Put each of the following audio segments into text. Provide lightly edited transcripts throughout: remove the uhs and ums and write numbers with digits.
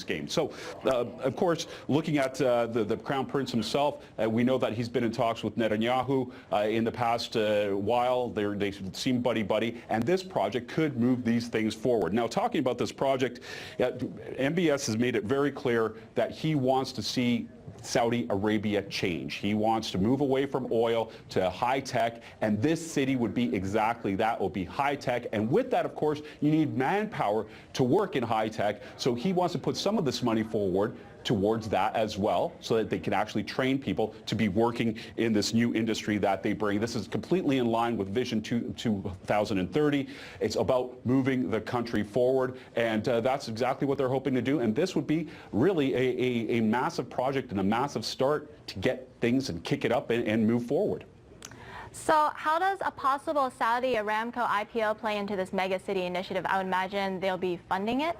game. So, of course, looking at the Crown Prince himself, we know that he's been in talks with Netanyahu in the past while. They seem buddy-buddy, and this project could move these things forward. Now, talking about this project, MBS has made it very clear that he wants to see Saudi Arabia change. He wants to move away from oil to high tech, and this city would be exactly that. It will be high tech, and with that, of course, you need manpower to work in high tech. So he wants to put some of this money forward towards that as well, so that they can actually train people to be working in this new industry that they bring. This is completely in line with Vision 2030. It's about moving the country forward, and that's exactly what they're hoping to do. And this would be really a massive project and a massive start to get things and kick it up and move forward. So how does a possible Saudi Aramco IPO play into this mega city initiative? I would imagine they'll be funding it.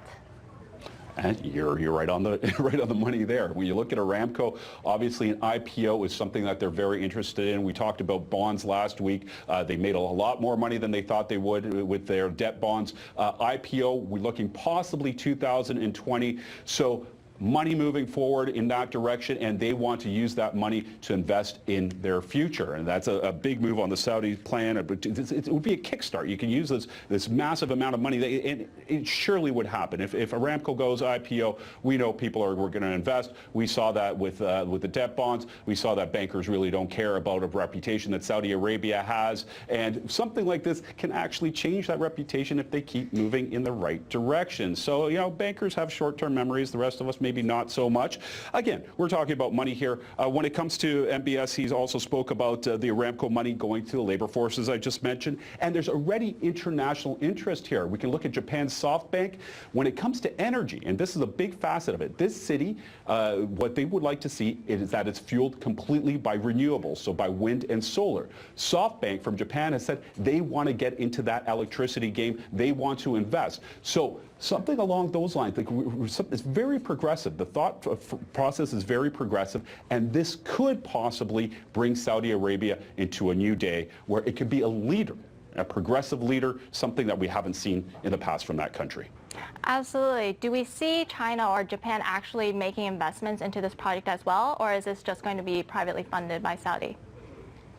And you're right on the money there. When you look at Aramco, obviously an IPO is something that they're very interested in. We talked about bonds last week. They made a lot more money than they thought they would with their debt bonds. IPO, we're looking possibly 2020. So money moving forward in that direction, and they want to use that money to invest in their future. And that's a big move on the Saudi plan. It would be a kickstart. You can use this massive amount of money. It surely would happen. If Aramco goes IPO, we know people are going to invest. We saw that with the debt bonds. We saw that bankers really don't care about a reputation that Saudi Arabia has. And something like this can actually change that reputation if they keep moving in the right direction. So, you know, bankers have short-term memories. The rest of us maybe not so much. Again, we're talking about money here. When it comes to MBS, he's also spoke about the Aramco money going to the labor forces I just mentioned. And there's already international interest here. We can look at Japan's SoftBank. When it comes to energy, and this is a big facet of it, this city, what they would like to see is that it's fueled completely by renewables, so by wind and solar. SoftBank from Japan has said they want to get into that electricity game. They want to invest. So something along those lines, like it's very progressive. The thought process is very progressive, and this could possibly bring Saudi Arabia into a new day where it could be a leader, a progressive leader, something that we haven't seen in the past from that country. Absolutely. Do we see China or Japan actually making investments into this project as well, or is this just going to be privately funded by Saudi?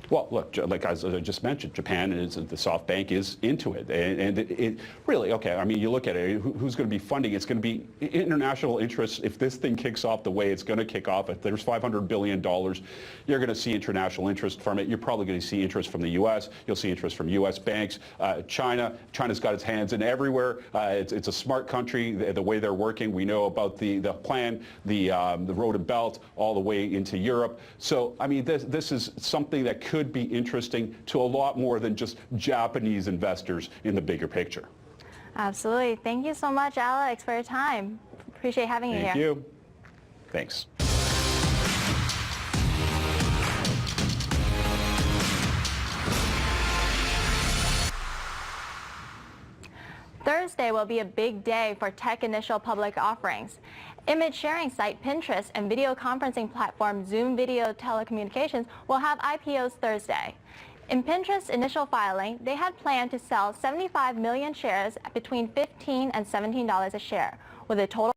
Well, look, like as I just mentioned, Japan is, the SoftBank is into it. And it really, okay, I mean, you look at it, who's going to be funding? It's going to be international interest. If this thing kicks off the way it's going to kick off, if there's $500 billion, you're going to see international interest from it. You're probably going to see interest from the U.S. You'll see interest from U.S. banks. China's got its hands in everywhere. It's a smart country, the way they're working. We know about the plan, the road and belt, all the way into Europe. So, I mean, this is something that could be interesting to a lot more than just Japanese investors in the bigger picture. Absolutely. Thank you so much, Alex, for your time. Appreciate having you here. Thank you. Thanks. Thursday will be a big day for tech initial public offerings. Image sharing site Pinterest and video conferencing platform Zoom Video Telecommunications will have IPOs Thursday. In Pinterest's initial filing, they had planned to sell 75 million shares between $15 and $17 a share, with a total